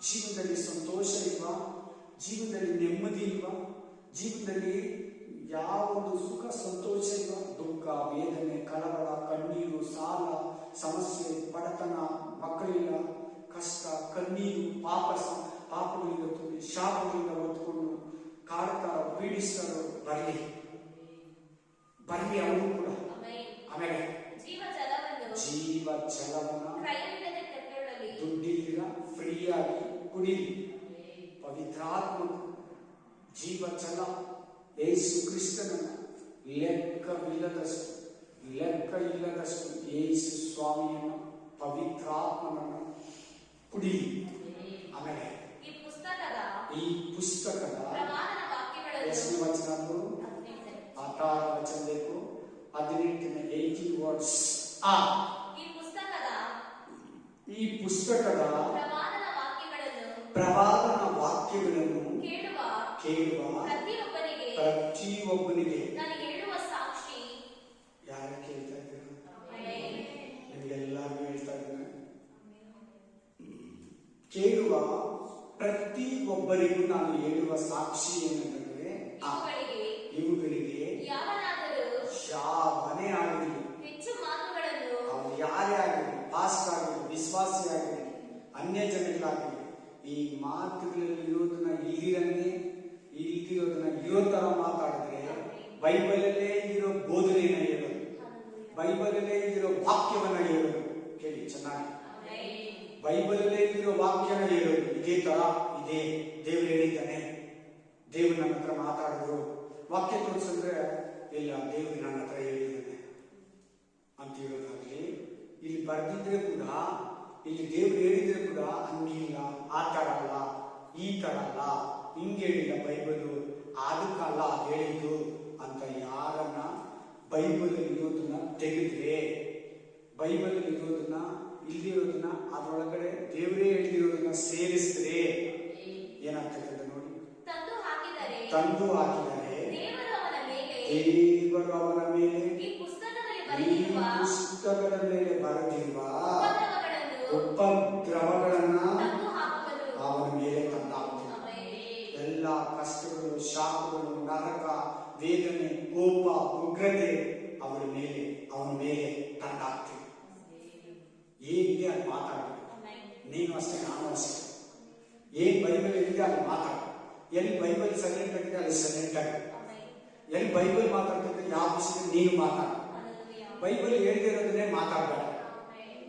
ಜೀವನದಲ್ಲಿ ಸಂತೋಷ ಇಲ್ವಾ? ಜೀವನದಲ್ಲಿ ನೆಮ್ಮದಿ ಇಲ್ವಾ? ಜೀವನದಲ್ಲಿ ಯಾವ ಒಂದು ಸುಖ ಸಂತೋಷ ಇಲ್ವಾ? ದುಃಖ, ವೇದನೆ, ಕಳವಳ, ಕಣ್ಣೀರು, ಸಾಲ, ಸಮಸ್ಯೆ, ಬಡತನ, ಮಕ್ಕಳಿಲ್ಲ, ಕಷ್ಟ, ಕಣ್ಣೀರು, ಪಾಪಗಳಿಂದ ತುಂಬಿ ಶಾಪಗಳಿಂದ ಹೊತ್ತುಕೊಂಡು ಕಾಡ್ತಾರ, ಪೀಡಿಸ್ತಾರೋ ಬರಲಿ ಅವನು ಕೂಡ. ಆಮೇಲೆ ಜೀವ ಜಲವನ್ನ ದುಡ್ಡಿಲ್ಲ ಫ್ರೀಯಾಗಿ ಕುಡಿಲಿ. ಪವಿತ್ರಾತ್ಮ ಜೀವ ಜಲ ಯೇಸು ಕ್ರಿಸ್ತನನ್ನ ಲೆಕ್ಕ ಇಲ್ಲದಷ್ಟು ಯೇಸು ಸ್ವಾಮಿಯನ್ನ ಪವಿತ್ರಾತ್ಮನನ್ನ ಕುಡಿಲಿ. ಆಮೇಲೆ ಈ ಪುಸ್ತಕದ ಎಷ್ಟನೇ ವಚನ? 18 ವಚನ ಬೇಕು. 18 ವರ್ಡ್ಸ್. ಈ ಪುಸ್ತಕದ ಪ್ರವಾದನ ವಾಕ್ಯಗಳನ್ನು ಕೇಳುವ ಪ್ರತಿಯೊಬ್ಬನಿಗೆ ಯಾರು ಕೇಳ್ತಾ ಇದ್ದೀರ? ನಿಮಗೆಲ್ಲರಿಗೂ ಹೇಳ್ತಾ ಇದ್ದೇನೆ, ಕೇಳುವ ಪ್ರತಿಯೊಬ್ಬರಿಗೂ ನಾನು ಹೇಳುವ ಸಾಕ್ಷಿ ಏನೆಂದರೆ, ಇವುಗಳಿಗೆ ಯಾವನೇ ಆಗಲಿ, ಅವ್ರು ಯಾರೇ ಆಗಲಿ, ಪಾಸ್ಟ್ ಆಗಲಿ, ವಿಶ್ವಾಸಿ ಆಗಲಿ, ಅನ್ಯ ಜನಗಳಾಗಲಿ, ಈ ಮಾತುಗಳಲ್ಲಿ ಇರೋದನ್ನ ಇಲ್ದಿರೋದನ್ನ ಇರೋ ತರ ಮಾತಾಡಿದ್ರೆ ಬೈಬಲಲ್ಲೇ ಇರೋ ಬೋಧನೆಯನ್ನ ಹೇಳೋದು, ಬೈಬಲಲ್ಲೇ ಇರೋ ವಾಕ್ಯವನ್ನ ಹೇಳೋದು. ಕೇಳಿ ಚೆನ್ನಾಗಿ, ಬೈಬಲಲ್ಲೇ ಇರೋ ವಾಕ್ಯನ ಹೇಳೋದು. ಇದೇ ತರ ಇದೆ, ದೇವ್ರು ಹೇಳಿದ್ದಾನೆ, ದೇವ್ರು ನನ್ನ ಹತ್ರ ಮಾತಾಡಿದ್ರು. ವಾಕ್ಯ ತೋರಿಸಿದ್ರೆ ಇಲ್ಲ, ದೇವ್ರು ನನ್ನ ಹತ್ರ ಹೇಳಿದ್ದಾನೆ ಅಂತ ಹೇಳೋದಾಗ್ಲಿ, ಇಲ್ಲಿ ಬರ್ದಿದ್ರೆ ಕೂಡ, ಇಲ್ಲಿ ದೇವ್ರು ಹೇಳಿದ್ರೆ ಕೂಡ ಹಂಗಿಲ್ಲ, ಆ ತರ ಅಲ್ಲ, ಈ ತರ ಅಲ್ಲ, ಹಿಂಗೆ ಹೇಳಿಲ್ಲ ಬೈಬಲು, ಅದಕ್ಕಲ್ಲ ಹೇಳಿದ್ದು ಅಂತ ಯಾರನ್ನ ಬೈಬಲ್ ಇರೋದನ್ನ ತೆಗೆದ್ರೆ, ಬೈಬಲ್ ಇರೋದನ್ನ ಇಲ್ಲಿರೋದನ್ನ ಅದರೊಳಗಡೆ ದೇವರೇ ಹೇಳಿರೋದನ್ನ ಸೇರಿಸಿದ್ರೆ ಏನಾಗ್ತದೆ ನೋಡಿ. ತಂದು ಹಾಕಿದರೆ ದೇವರು ಅವನ ಮೇಲೆ ಈ ಪುಸ್ತಕದ ಮೇಲೆ ಬರೆದಿರುವ ಉಪದ್ರವಗಳನ್ನ ಅವನ ಮೇಲೆ ತಂದಾಗ್ತದೆ. ಎಲ್ಲ ಕಷ್ಟಗಳು, ಶಾಪಗಳು, ನರಕ, ವೇದನೆ, ಕೋಪ, ಉಗ್ರತೆ ಅವನ ಮೇಲೆ ತಂದಾಗ್ತದೆ. ಏನಿದೆ ಅಲ್ಲಿ ಮಾತಾಡಬೇಕು. ನೀನು ಅಷ್ಟೇ, ನಾನು ಅಷ್ಟೇ. ಏನ್ ಬೈಬಲ್ ಏನಿದೆ ಅಲ್ಲಿ ಮಾತಾಡ. ಎಲ್ಲಿ ಬೈಬಲ್ ಸೈಲೆಂಟ್ ಆಗಿದೆ ಅಲ್ಲಿ ಸೈಲೆಂಟ್ ಆಗಿದೆ. ಎಲ್ಲಿ ಬೈಬಲ್ ಮಾತಾಡ್ತಿದ್ರೆ ಯಾವ ವಿಷಯ ನೀನು ಮಾತಾಡ. ಬೈಬಲ್ ಹೇಳ್ತಿರೋದನ್ನೇ ಮಾತಾಡಬೇಡ.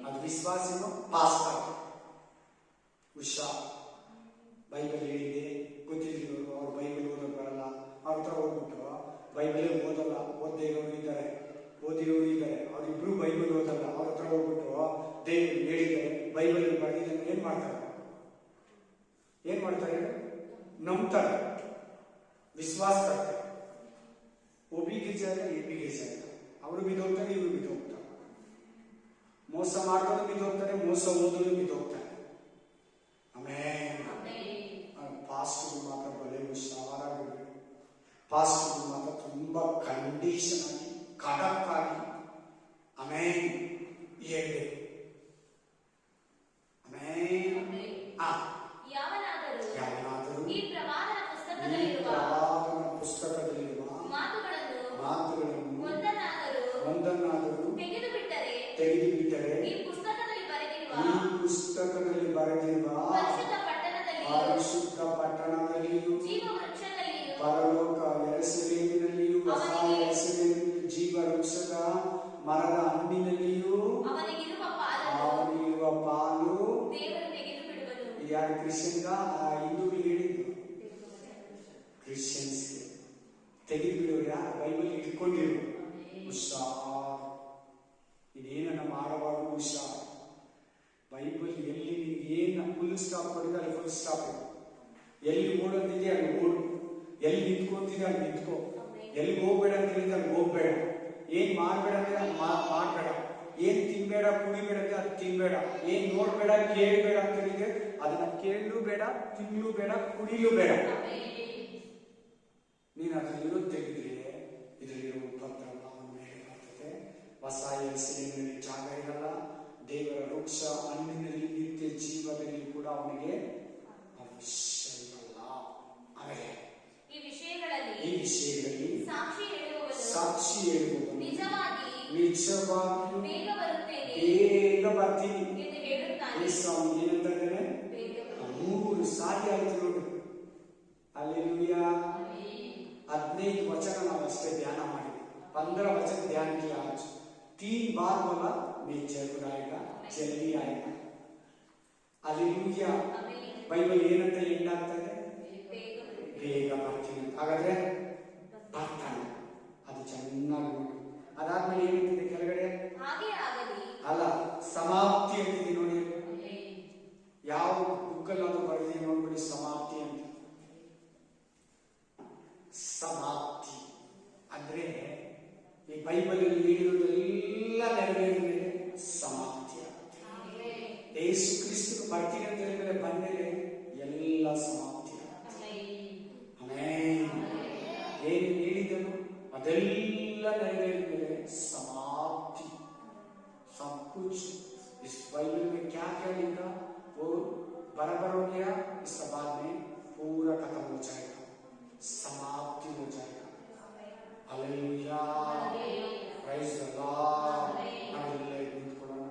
ಅದು ವಿಶ್ವಾಸಿನೋ ಪಾಸ್ಟರ್ ಹುಷಾರ್. ಬೈಬಲ್ ಹೇಳಿದೆ ಗೊತ್ತಿದ್ರು, ಅವ್ರು ಬೈಬಲ್ ಓದೋದು ಬರಲ್ಲ, ಅವ್ರ ಹತ್ರ ಹೋಗ್ಬಿಟ್ಟು ಬೈಬಲ್ ಓದಲ್ಲ, ಓದಿರೋರು ಇದ್ದಾರೆ, ಅವ್ರಿಬ್ರು ಬೈಬಲ್ ಓದಲ್ಲ, ಅವ್ರ ಹತ್ರ ಹೋಗ್ಬಿಟ್ಟು ದೇವರು ಹೇಳಿದ್ದಾರೆ, ಬೈಬಲ್ ಬರೆದಿದ್ದಾನೆ, ಏನ್ ಮಾಡ್ತಾರೆ? ನಂಬ್ತಾರೆ, ವಿಶ್ವಾಸ करते। वो भी गिर जाएगा, ये भी गिर जाएगा। ಅವರು ಬಿದ್ದೋಗ್ತಾರೆ, ಇವರು ಬಿದ್ದೋಗ್ತಾರೆ, ಮೋಸ ಮಾಡೋದು ಬಿದ್ದೋಗ್ತಾರೆ, ಮೋಸ ಓದೋದು ಬಿದ್ದೋಗ್ತಾರೆ. ಆಮೇನ್. ಪಾಸ್ಟರ್ ಮಾತ್ರ ಬಲೆ ಹುಷಾರಾಗಿರ್ಬೇಕು. ಪಾಸ್ಟರ್ ಮಾತ್ರ ತುಂಬಾ ಕಂಡೀಷನ್ ಆಗಿ, ಖಡಕ್ ಆಗಿ ಆಮೇನ್ ಹೇಳ್ಬೇಕು. ಆಮೇನ್. ಯಾವನಾದರೂ ಈ ಪ್ರವಾದನ ಪುಸ್ತಕದಲ್ಲಿರುವ ಮಾತುಗಳನ್ನು ಒಂದನ್ನಾದರೂ ತೆಗೆದುಬಿಟ್ಟರೆ ಈ ಪುಸ್ತಕದಲ್ಲಿ ಬರೆದಿರುವ ಪರಿಶುದ್ಧ ಪಟ್ಟಣದಲ್ಲಿಯೂ ಪರಲೋಕ ಯೆರೂಸಲೇಮಿನಲ್ಲಿಯೂ ಹೊಸ ಯೆರೂಸಲೇಮಿನಲ್ಲಿಯೂ ಜೀವ ವೃಕ್ಷದ ಮರದ ಹಣ್ಣಿನಲ್ಲಿಯೂ ಅವನಿಗಿರುವ ಪಾಲು ಯಾರು ಕ್ರಿಶ್ಚಿಯನ್ಗ ಹಿಂದೂಗಳಿಗೆ ಹೇಳಿದ್ದು? ಕ್ರಿಶ್ಚಿಯನ್ಸ್ಗೆ. ತೆಗೆದುಬಿಡೋರು ಯಾರು ಬೈಬಲ್ ಇಟ್ಕೊಂಡಿರು. ಹುಷಾರ್, ಇದೇನ ಮಾಡಬಾರ್ದು, ಹುಷಾರ್. ಬೈಬಲ್ ಎಲ್ಲಿ ನಿನ್ಗೆ ಏನ ಫುಲ್ ಸ್ಟಾಪ್ ಕೊಡಿದ್ರೆ ಅಲ್ಲಿ ಫುಲ್ ಸ್ಟಾಪ್. ಎಲ್ಲಿ ಓಡೋದಿದೆ ಅಲ್ಲಿ ಓಡು, ಎಲ್ಲಿ ನಿಂತ್ಕೋತಿದೆ ಅಲ್ಲಿ ನಿಂತ್ಕೋ, ಎಲ್ಲಿ ಹೋಗ್ಬೇಡ ಅಂತ ಹೇಳಿದ್ರೆ ಅಲ್ಲಿ ಹೋಗ್ಬೇಡ, ಏನ್ ಮಾಡ್ಬೇಡ ಅಂದ್ರೆ ಅಲ್ಲಿ ಮಾಡ್ಬೇಡ, ಏನ್ ತಿನ್ಬೇಡ ಕುಡಿಬೇಡ ಅಂದ್ರೆ ಅದು ತಿನ್ಬೇಡ, ಏನ್ ನೋಡ್ಬೇಡ ಕೇಳಬೇಡ ಅಂತ ಹೇಳಿದ್ರೆ ಅದನ್ನ ಕೇಳಲು ಬೇಡ, ತಿನ್ಲೂ ಬೇಡ, ಕುಡಿಲೂ ಬೇಡ. ನೀನು ಅದರಲ್ಲಿರೋ ತೆಗೆದ್ರೆ ಇದರಲ್ಲಿರೋ ಉಪದ್ರವ ಅವನ ಮೇಲೆ ಬರ್ತದೆ. ಹೊಸ ಎಸೆಯಲ್ಲಿ ಜಾಗ ಇರಲ್ಲ. ದೇವರ ವೃಕ್ಷ ಹಣ್ಣಿನಲ್ಲಿ ನಿತ್ಯ ಜೀವದಲ್ಲಿ ಕೂಡ ಅವನಿಗೆ ಅವಶ್ಯವಿಲ್ಲ. ಆಮೇಲೆ ಈ ವಿಷಯಗಳಲ್ಲಿ ಸಾಕ್ಷಿ ಹೇಳುವವನು ನಿಜವಾಗಿಯೂ ಬೇಗ ಬರ್ತೀನಿ. ಏನಂತಾರೆ? 3 ಸಾರಿ ಆಯ್ತು ನೋಡು. ಅಲ್ಲೆಲೂಯಾ. 15 वचन ನಾವು ಅಷ್ಟೇ ಧ್ಯಾನ ಮಾಡಿದ್ವಿ. 15 वचन ध्यान किया आज. 3 बार बोला मैं जरूर आएगा, जल्दी आएगा. ಅಲ್ಲೆಲೂಯಾ. ಬೈಬಲ್ ಏನಂತ ಎಂಡ್ ಆಗ್ತದೆ? ಬೇಗ ಬರ್ತೀನಿ. ಹಾಗಾದ್ರೆ ಬರ್ತಾನೆ. ಅದು ಚೆನ್ನಾಗಿ ನೋಡಿ. ಅದಾದ್ಮೇಲೆ ಏನಂತಿದೆ ಕೆಳಗಡೆ? ಅಲ್ಲ, ಸಮಾಪ್ತಿ ಅಂತಿದೆ ನೋಡಿ. ಯಾವ ಬುಕ್ಕಲ್ಲಿ ಅದು ಬರೆದಿದೆ ನೋಡ್ಬಿಡಿ, ಸಮಾಪ್ತಿ ಅಂತ. ಸಮಾಪ್ತಿ ಅಂದ್ರೆ ಈ ಬೈಬಲ್ ಅಲ್ಲಿ ನೀಡಿರುವುದೆಲ್ಲ ನೆರವೇರಿದ ಮೇಲೆ ಸಮಾಪ್ತಿ ಆಗುತ್ತೆ. ಯೇಸು ಕ್ರಿಸ್ತನು ಬರ್ತೀನಿ ಅಂತ ಹೇಳಿದ್ರೆ ಬಂದರೆ ಎಲ್ಲ ಸಮಾಪ್ತಿ ಆಗುತ್ತೆ. ಏನು ಹೇಳಿದನು ಅದೆಲ್ಲ ನೆರವೇರಿದ ಮೇಲೆ ಸಮಾಪ್ತಿ. सब कुछ इस बाइबल में क्या क्या लिखा वो बराबर हो गया. इसके बाद में पूरा खत्म हो जाएगा, समाप्ति हो जाएगा. Hallelujah, price the lord. ನಾವೆಲ್ಲ ನಿಂತ್ಕೊಳ್ಳೋಣ.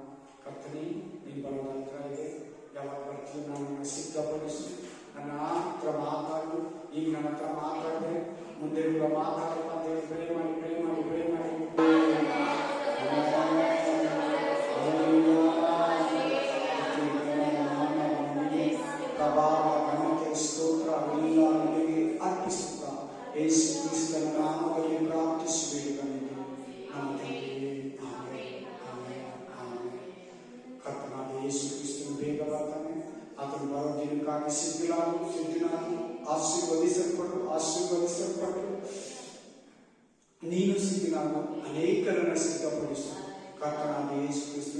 ಕರ್ತನೇ, ನೀನು ಬರೋದ ಹತ್ರ ಇದೆ. ಯಾವಾಗ ಬರ್ತೀವಿ ನಾನು ಸಿದ್ಧಪಡಿಸು. ನನ್ನ ಹತ್ರ ಮಾತಾಡು. ಈಗ ನನ್ನ ಹತ್ರ ಮಾತಾಡಿದೆ, ಮುಂದೆ ಕೂಡ ಮಾತಾಡಪ್ಪ ಅಂತ ಹೇಳಿ ಪ್ರೇ ಮಾಡಿ ಪ್ರೇ ಮಾಡಿ ಪ್ರೇ ಮಾಡಿ. ಸ್ತೋತ್ರ ಎಲ್ಲ ನಿನಗೆ ಅರ್ಪಿಸುತ್ತ ಯೇಸು ಕ್ರಿಸ್ತನ ನಾಮದಲ್ಲಿ ಪ್ರಾರ್ಥಿಸಬೇಕಂತೆ ನಮ್ಮ ತಂದೆಯೇ. Amen, amen, amen. ಕರ್ತನಾದ ಯೇಸು ಕ್ರಿಸ್ತನು ಬೇಗ ಬರ್ತಾನೆ. ಆತನು ಬರೋ ದಿನಕ್ಕಾಗಿ ಸಿದ್ಧನಾಗಿ ಆಶೀರ್ವದಿಸಲ್ಪಟ್ಟು ನೀನು ಸಿದ್ಧನಾಗು, ಅನೇಕರನ್ನು ಸಿದ್ಧಪಡಿಸು. ಕರ್ತನಾದ ಯೇಸು ಕ್ರಿಸ್ತನು